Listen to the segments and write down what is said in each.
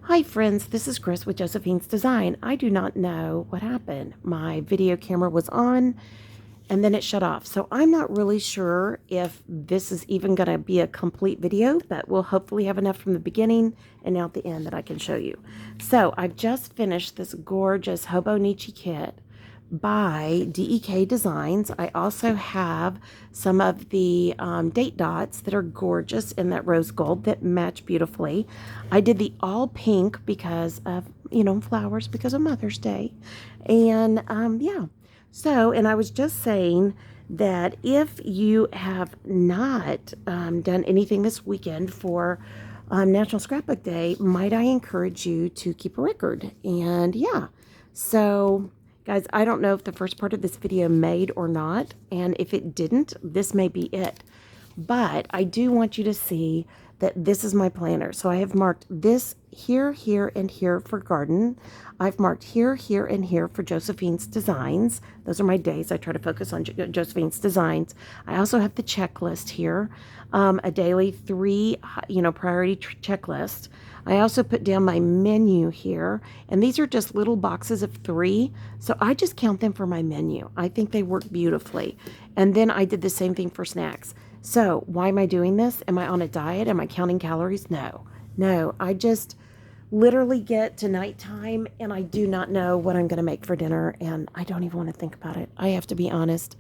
Hi friends, this is Chris with Josephine's Design. I do not know what happened. My video camera was on and then it shut off. So I'm not really sure if this is even going to be a complete video, but we'll hopefully have enough from the beginning and now at the end that I can show you. So I've just finished this gorgeous Hobonichi kit by DEK Designs. I also have some of the date dots that are gorgeous in that rose gold that match beautifully. I did the all pink because of, flowers, because of Mother's Day. And yeah, so, and I was just saying that if you have not done anything this weekend for National Scrapbook Day, might I encourage you to keep a record? And yeah, so guys, I don't know if the first part of this video made or not, and if it didn't, this may be it. But I do want you to see that this is my planner. So I have marked this here, here, and here for garden. I've marked here, here, and here for Josephine's Designs. Those are my days. I try to focus on Josephine's Designs. I also have the checklist here, a daily 3, priority checklist. I also put down my menu here, and these are just little boxes of 3, so I just count them for my menu. I think they work beautifully. And then I did the same thing for snacks. So why am I doing this? Am I on a diet? Am I counting calories? No, I just literally get to nighttime and I do not know what I'm going to make for dinner, and I don't even want to think about it. I have to be honest.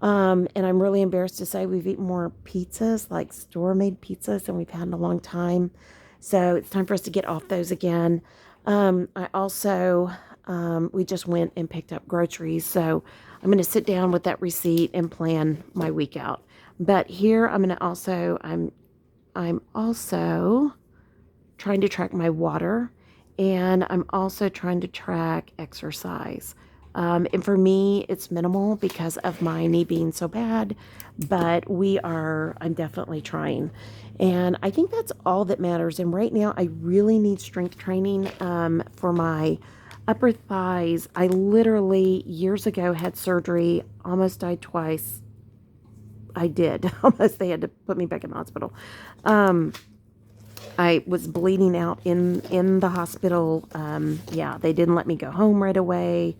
And I'm really embarrassed to say we've eaten more pizzas, like store-made pizzas, than we've had in a long time. So it's time for us to get off those again. I also, we just went and picked up groceries. So I'm going to sit down with that receipt and plan my week out. But here I'm going to also, I'm also trying to track my water, and I'm also trying to track exercise. And for me, it's minimal because of my knee being so bad, but I'm definitely trying. And I think that's all that matters. And right now, I really need strength training for my upper thighs. I literally, years ago, had surgery, almost died twice. I did. Almost, they had to put me back in the hospital. I was bleeding out in the hospital. Yeah, they didn't let me go home right away.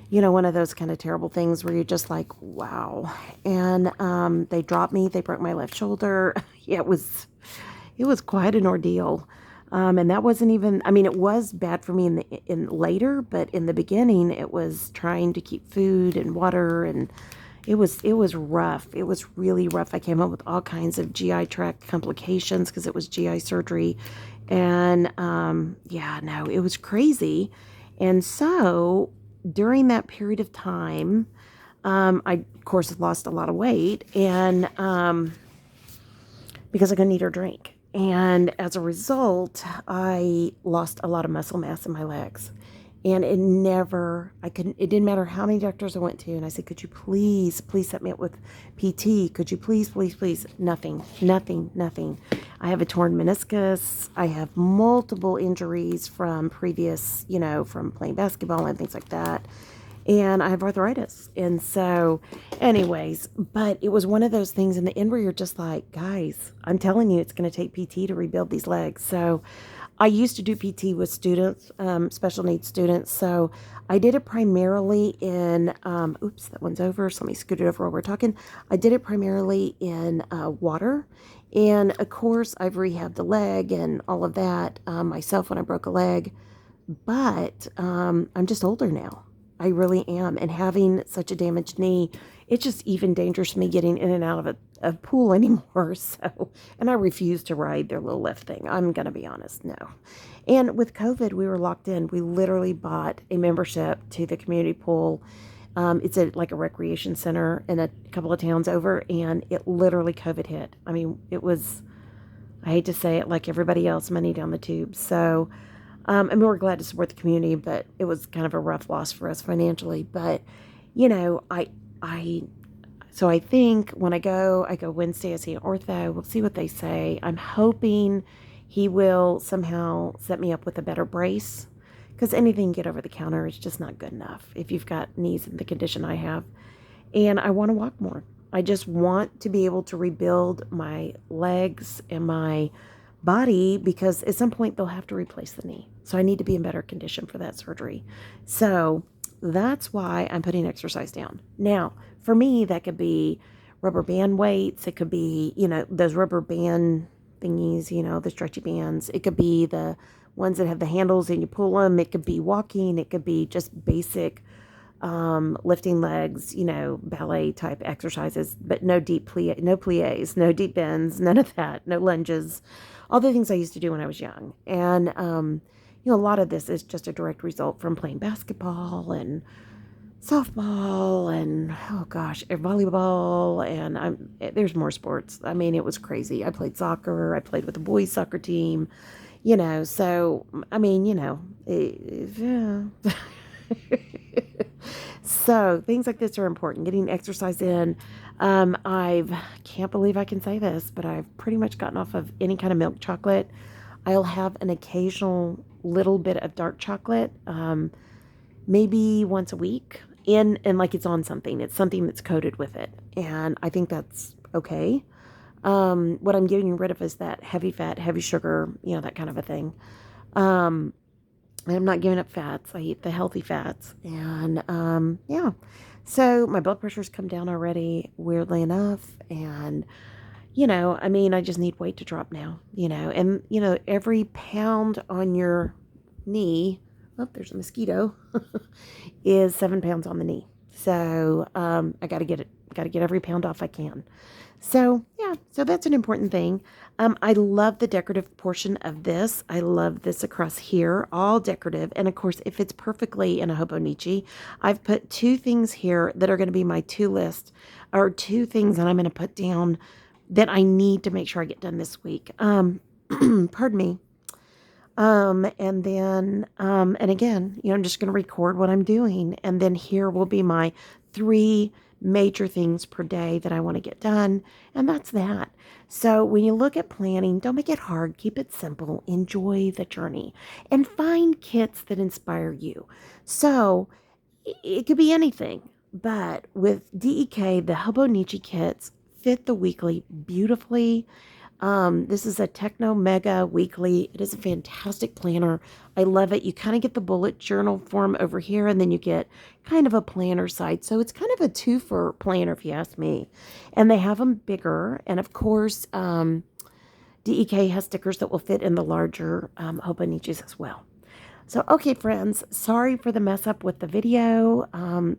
One of those kind of terrible things where you're just like, wow. And they dropped me. They broke my left shoulder. Yeah, it was quite an ordeal. And that wasn't even, it was bad for me in later, but in the beginning, it was trying to keep food and water, and it was rough. It was really rough. I came up with all kinds of GI tract complications because it was GI surgery. And yeah, no, it was crazy. And so during that period of time, I, of course, lost a lot of weight, and because I couldn't eat or drink. And as a result, I lost a lot of muscle mass in my legs. And it didn't matter how many doctors I went to. And I said, could you please set me up with PT? Could you please? Nothing. I have a torn meniscus. I have multiple injuries from previous, from playing basketball and things like that. And I have arthritis. And so anyways, but it was one of those things in the end where you're just like, guys, I'm telling you, it's going to take PT to rebuild these legs. So I used to do PT with students, special needs students. So I did it primarily in, oops, that one's over. So let me scoot it over while we're talking. I did it primarily in water. And of course, I've rehabbed the leg and all of that myself when I broke a leg. But I'm just older now. I really am. And having such a damaged knee, it's just even dangerous for me getting in and out of a pool anymore. So, and I refuse to ride their little lift thing. I'm going to be honest. No. And with COVID, we were locked in. We literally bought a membership to the community pool. It's like a recreation center in a couple of towns over, and it literally COVID hit. It was, I hate to say it, like everybody else, money down the tube. So, and we were glad to support the community, but it was kind of a rough loss for us financially. But, so I think when I go Wednesday, I see an ortho. We'll see what they say. I'm hoping he will somehow set me up with a better brace, because anything you get over the counter is just not good enough if you've got knees in the condition I have. And I want to walk more. I just want to be able to rebuild my legs and my body, because at some point they'll have to replace the knee. So I need to be in better condition for that surgery. So that's why I'm putting exercise down. Now, for me, that could be rubber band weights. It could be, those rubber band thingies, the stretchy bands. It could be the ones that have the handles and you pull them. It could be walking. It could be just basic lifting legs, ballet type exercises, but no no plies, no deep bends, none of that, no lunges, all the things I used to do when I was young. And, a lot of this is just a direct result from playing basketball and softball and, oh gosh, volleyball. And there's more sports. I mean, it was crazy. I played soccer. I played with the boys soccer team, so, I mean, yeah. So things like this are important. Getting exercise in. Can't believe I can say this, but I've pretty much gotten off of any kind of milk chocolate. I'll have an occasional little bit of dark chocolate, maybe once a week, and like it's on something. It's something that's coated with it, and I think that's okay. What I'm getting rid of is that heavy fat, heavy sugar, that kind of a thing. I'm not giving up fats. I eat the healthy fats. And, yeah. So my blood pressure's come down already, weirdly enough. And, I just need weight to drop now, and, every pound on your knee, oh, there's a mosquito, is 7 pounds on the knee. So, I got to get every pound off I can. So, yeah, so that's an important thing. I love the decorative portion of this. I love this across here, all decorative. And of course, it fits perfectly in a Hobonichi. I've put 2 things here that are going to be my 2 list, or 2 things that I'm going to put down that I need to make sure I get done this week. Pardon me. And then, and again, I'm just going to record what I'm doing. And then here will be my 3 major things per day that I want to get done. And that's that. So when you look at planning, don't make it hard. Keep it simple. Enjoy the journey and find kits that inspire you. So it could be anything, but with DEK, the Hobonichi kits fit the weekly beautifully. This is a Techno Mega Weekly. It is a fantastic planner. I love it. You kind of get the bullet journal form over here, and then you get kind of a planner side. So it's kind of a 2-for planner, if you ask me. And they have them bigger. And of course, DEK has stickers that will fit in the larger Hobonichis as well. So, okay, friends, sorry for the mess up with the video.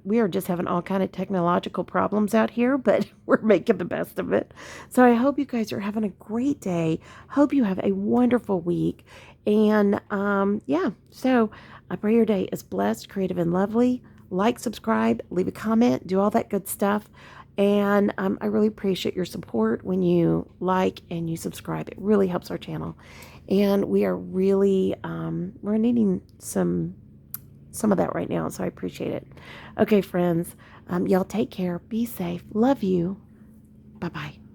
We are just having all kind of technological problems out here, but we're making the best of it. So I hope you guys are having a great day. Hope you have a wonderful week. And, yeah, so I pray your day is blessed, creative, and lovely. Like, subscribe, leave a comment, do all that good stuff. And I really appreciate your support when you like and you subscribe. It really helps our channel. And we are really, we're needing some of that right now. So I appreciate it. Okay, friends, y'all take care. Be safe. Love you. Bye-bye.